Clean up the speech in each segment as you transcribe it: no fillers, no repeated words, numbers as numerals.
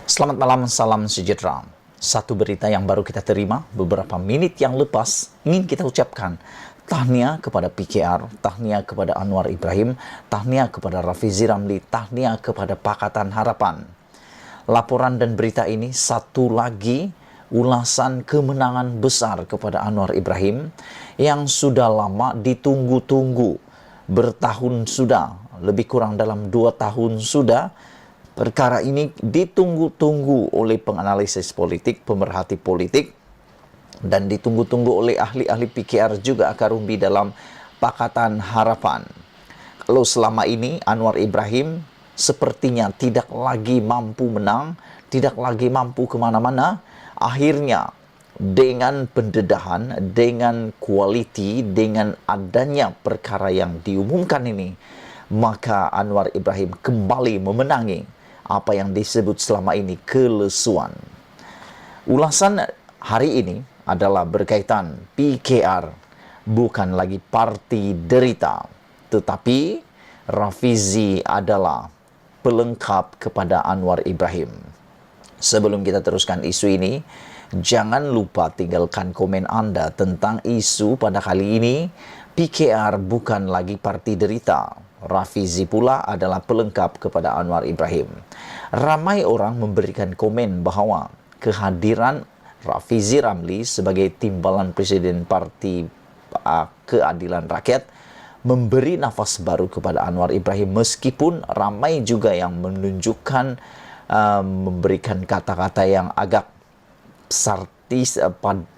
Selamat malam, salam sejahtera. Satu berita yang baru kita terima beberapa menit yang lepas ingin kita ucapkan tahniah kepada PKR, tahniah kepada Anwar Ibrahim, tahniah kepada Rafizi Ramli, tahniah kepada Pakatan Harapan. Laporan dan berita ini satu lagi ulasan kemenangan besar kepada Anwar Ibrahim yang sudah lama ditunggu-tunggu. Bertahun sudah, lebih kurang dalam 2 tahun sudah. Perkara ini ditunggu-tunggu oleh penganalisis politik, pemerhati politik, dan ditunggu-tunggu oleh ahli-ahli PKR juga akar umbi dalam Pakatan Harapan. Kalau selama ini Anwar Ibrahim sepertinya tidak lagi mampu menang, tidak lagi mampu kemana-mana, akhirnya dengan pendedahan, dengan kualiti, dengan adanya perkara yang diumumkan ini, maka Anwar Ibrahim kembali memenangi apa yang disebut selama ini kelesuan. Ulasan hari ini adalah berkaitan PKR, bukan lagi parti derita, tetapi Rafizi adalah pelengkap kepada Anwar Ibrahim. Sebelum kita teruskan isu ini, jangan lupa tinggalkan komen Anda tentang isu pada kali ini. PKR bukan lagi parti derita. Rafizi pula adalah pelengkap kepada Anwar Ibrahim. Ramai orang memberikan komen bahawa kehadiran Rafizi Ramli sebagai timbalan Presiden Parti Keadilan Rakyat memberi nafas baru kepada Anwar Ibrahim, meskipun ramai juga yang menunjukkan memberikan kata-kata yang agak sartis,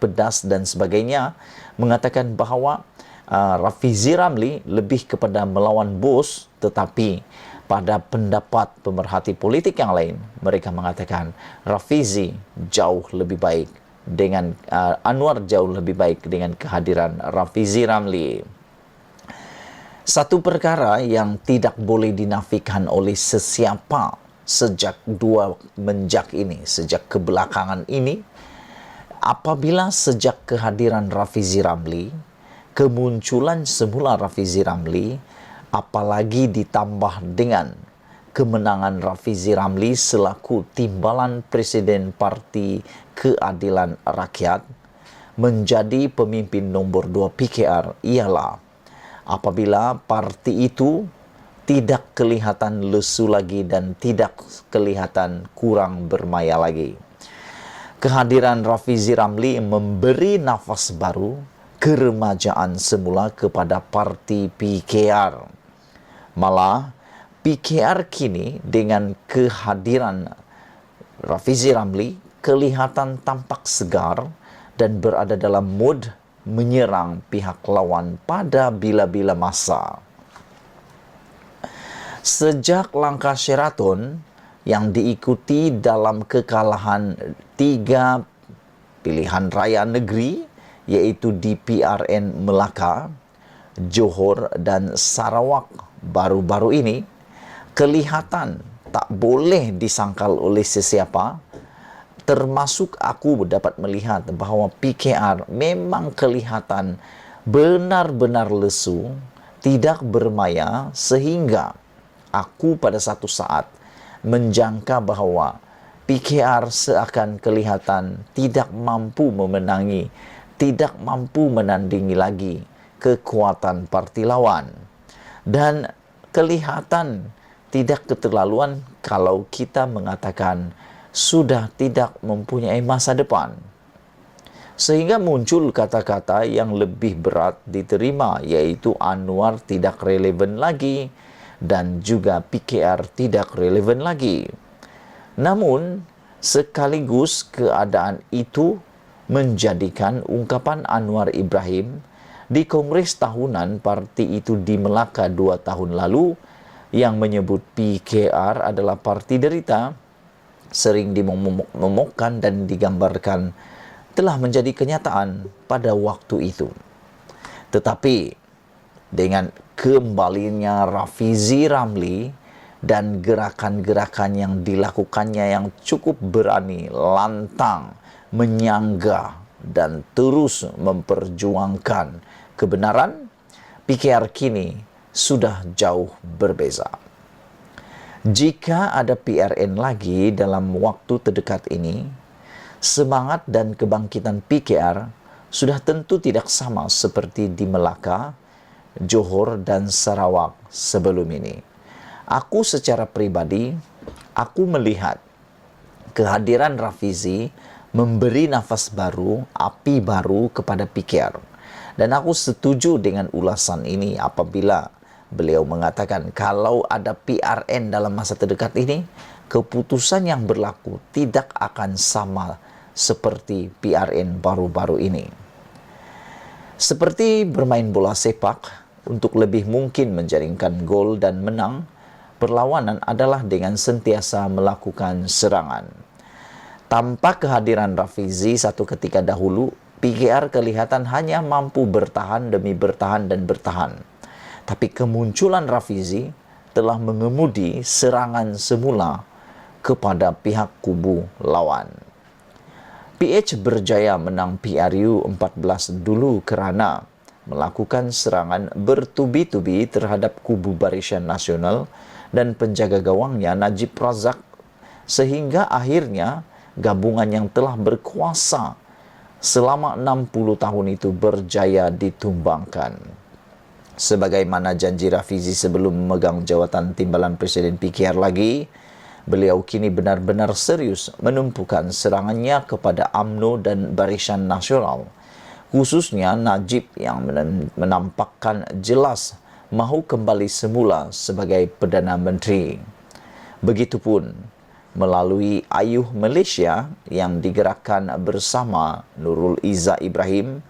pedas dan sebagainya, mengatakan bahawa Rafizi Ramli lebih kepada melawan bos, tetapi pada pendapat pemerhati politik yang lain, mereka mengatakan Rafizi jauh lebih baik dengan Anwar jauh lebih baik dengan kehadiran Rafizi Ramli. Satu perkara yang tidak boleh dinafikan oleh sesiapa sejak sejak kebelakangan ini, apabila sejak kehadiran Rafizi Ramli, kemunculan semula Rafizi Ramli, apalagi ditambah dengan kemenangan Rafizi Ramli selaku timbalan Presiden Parti Keadilan Rakyat, menjadi pemimpin nombor 2 PKR ialah apabila parti itu tidak kelihatan lesu lagi dan tidak kelihatan kurang bermaya lagi. Kehadiran Rafizi Ramli memberi nafas baru, keremajaan semula kepada parti PKR. Malah PKR kini dengan kehadiran Rafizi Ramli kelihatan tampak segar dan berada dalam mood menyerang pihak lawan pada bila-bila masa. Sejak langkah Sheraton yang diikuti dalam kekalahan 3 pilihan raya negeri, yaitu di PRN Melaka, Johor dan Sarawak baru-baru ini, kelihatan tak boleh disangkal oleh sesiapa, termasuk aku dapat melihat bahawa PKR memang kelihatan benar-benar lesu, tidak bermaya, sehingga aku pada satu saat menjangka bahawa PKR seakan kelihatan tidak mampu memenangi, tidak mampu menandingi lagi kekuatan parti lawan. Dan kelihatan tidak keterlaluan kalau kita mengatakan sudah tidak mempunyai masa depan. Sehingga muncul kata-kata yang lebih berat diterima, yaitu Anwar tidak relevan lagi dan juga PKR tidak relevan lagi. Namun, sekaligus keadaan itu menjadikan ungkapan Anwar Ibrahim di Kongres Tahunan parti itu di Melaka 2 tahun lalu yang menyebut PKR adalah parti derita sering dimomokkan dan digambarkan telah menjadi kenyataan pada waktu itu. Tetapi dengan kembalinya Rafizi Ramli dan gerakan-gerakan yang dilakukannya yang cukup berani, lantang, menyanggah dan terus memperjuangkan kebenaran, PKR kini sudah jauh berbeza. Jika ada PRN lagi dalam waktu terdekat ini, semangat dan kebangkitan PKR sudah tentu tidak sama seperti di Melaka, Johor dan Sarawak sebelum ini. Aku secara pribadi, aku melihat kehadiran Rafizi memberi nafas baru, api baru kepada PKR. Dan aku setuju dengan ulasan ini apabila beliau mengatakan kalau ada PRN dalam masa terdekat ini, keputusan yang berlaku tidak akan sama seperti PRN baru-baru ini. Seperti bermain bola sepak, untuk lebih mungkin menjaringkan gol dan menang, perlawanan adalah dengan sentiasa melakukan serangan. Tanpa kehadiran Rafizi satu ketika dahulu, PKR kelihatan hanya mampu bertahan demi bertahan dan bertahan. Tapi kemunculan Rafizi telah mengemudi serangan semula kepada pihak kubu lawan. PH berjaya menang PRU 14 dulu kerana melakukan serangan bertubi-tubi terhadap kubu Barisan Nasional dan penjaga gawangnya Najib Razak, sehingga akhirnya gabungan yang telah berkuasa selama 60 tahun itu berjaya ditumbangkan. Sebagaimana janji Rafizi sebelum memegang jawatan timbalan Presiden PKR lagi, beliau kini benar-benar serius menumpukan serangannya kepada UMNO dan Barisan Nasional, khususnya Najib yang menampakkan jelas mahu kembali semula sebagai Perdana Menteri. Begitupun melalui Ayuh Malaysia yang digerakkan bersama Nurul Izzah Ibrahim,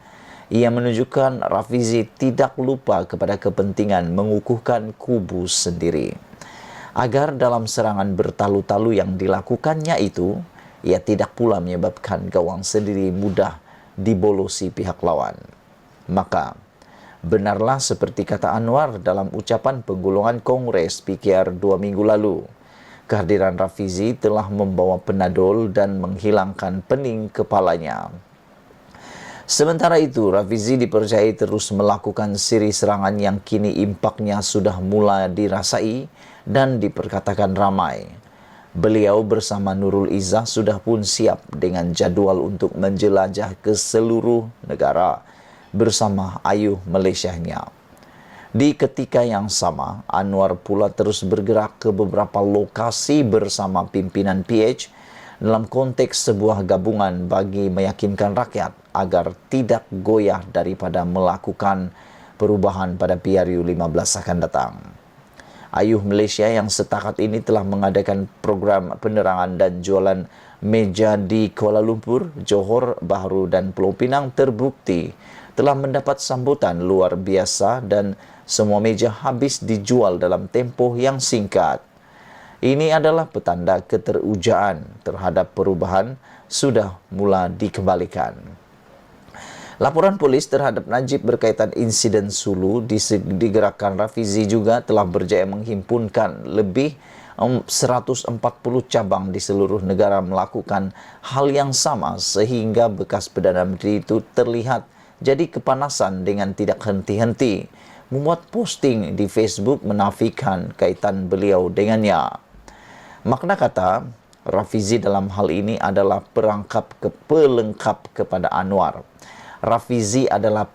ia menunjukkan Rafizi tidak lupa kepada kepentingan mengukuhkan kubu sendiri. Agar dalam serangan bertalu-talu yang dilakukannya itu, ia tidak pula menyebabkan gawang sendiri mudah dibolosi pihak lawan. Maka, benarlah seperti kata Anwar dalam ucapan penggulungan Kongres PKR 2 minggu lalu, kehadiran Rafizi telah membawa penadol dan menghilangkan pening kepalanya. Sementara itu, Rafizi dipercayai terus melakukan siri serangan yang kini impaknya sudah mulai dirasai dan diperkatakan ramai. Beliau bersama Nurul Izzah sudah pun siap dengan jadual untuk menjelajah ke seluruh negara bersama Ayuh Malaysianya. Di ketika yang sama, Anwar pula terus bergerak ke beberapa lokasi bersama pimpinan PH dalam konteks sebuah gabungan bagi meyakinkan rakyat agar tidak goyah daripada melakukan perubahan pada PRU 15 akan datang. Ayuh Malaysia yang setakat ini telah mengadakan program penerangan dan jualan meja di Kuala Lumpur, Johor Bahru dan Pulau Pinang terbukti telah mendapat sambutan luar biasa dan semua meja habis dijual dalam tempoh yang singkat. Ini adalah petanda keterujaan terhadap perubahan sudah mula dikembalikan. Laporan polis terhadap Najib berkaitan insiden Sulu digerakkan Rafizi juga telah berjaya menghimpunkan lebih 140 cabang di seluruh negara melakukan hal yang sama sehingga bekas Perdana Menteri itu terlihat jadi kepanasan dengan tidak henti-henti membuat posting di Facebook menafikan kaitan beliau dengannya. Makna kata, Rafizi dalam hal ini adalah pelengkap kepada Anwar. Rafizi adalah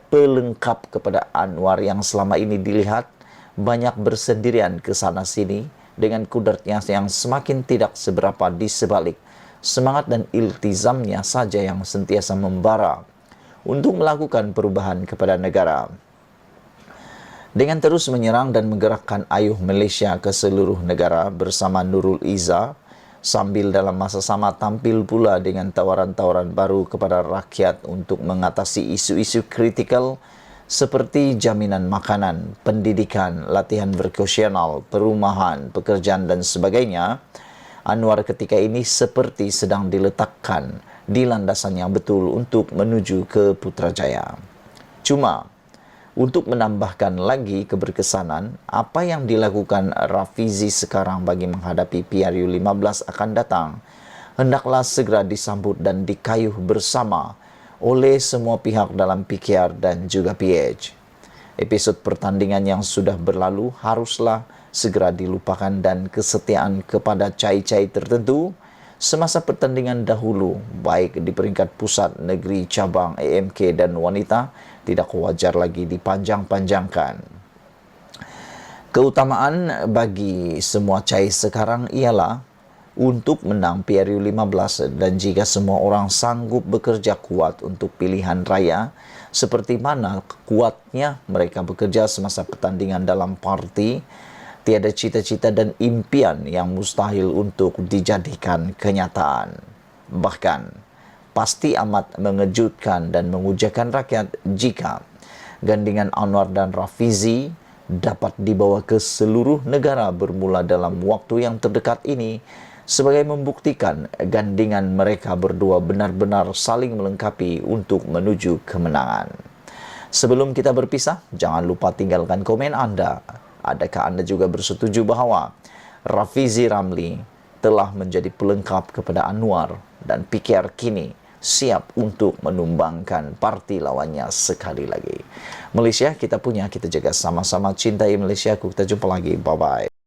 pelengkap kepada Anwar yang selama ini dilihat banyak bersendirian ke sana sini dengan kudratnya yang semakin tidak seberapa di sebalik semangat dan iltizamnya saja yang sentiasa membara untuk melakukan perubahan kepada negara. Dengan terus menyerang dan menggerakkan Ayuh Malaysia ke seluruh negara bersama Nurul Izzah, sambil dalam masa sama tampil pula dengan tawaran-tawaran baru kepada rakyat untuk mengatasi isu-isu kritikal seperti jaminan makanan, pendidikan, latihan vokasional, perumahan, pekerjaan dan sebagainya, Anwar ketika ini seperti sedang diletakkan di landasan yang betul untuk menuju ke Putrajaya. Cuma, untuk menambahkan lagi keberkesanan, apa yang dilakukan Rafizi sekarang bagi menghadapi PRU 15 akan datang, hendaklah segera disambut dan dikayuh bersama oleh semua pihak dalam PKR dan juga PH. Episod pertandingan yang sudah berlalu haruslah segera dilupakan dan kesetiaan kepada cai-cai tertentu semasa pertandingan dahulu, baik di peringkat pusat, negeri, cabang, AMK dan wanita, tidak wajar lagi dipanjang-panjangkan. Keutamaan bagi semua cai sekarang ialah untuk menang PRU15 dan jika semua orang sanggup bekerja kuat untuk pilihan raya, seperti mana kuatnya mereka bekerja semasa pertandingan dalam parti, tiada cita-cita dan impian yang mustahil untuk dijadikan kenyataan. Bahkan, pasti amat mengejutkan dan mengujakan rakyat jika gandingan Anwar dan Rafizi dapat dibawa ke seluruh negara bermula dalam waktu yang terdekat ini sebagai membuktikan gandingan mereka berdua benar-benar saling melengkapi untuk menuju kemenangan. Sebelum kita berpisah, jangan lupa tinggalkan komen Anda. Adakah Anda juga bersetuju bahwa Rafizi Ramli telah menjadi pelengkap kepada Anwar dan PKR kini siap untuk menumbangkan parti lawannya sekali lagi? Malaysia kita punya, kita jaga sama-sama cintai Malaysia. Kita jumpa lagi. Bye-bye.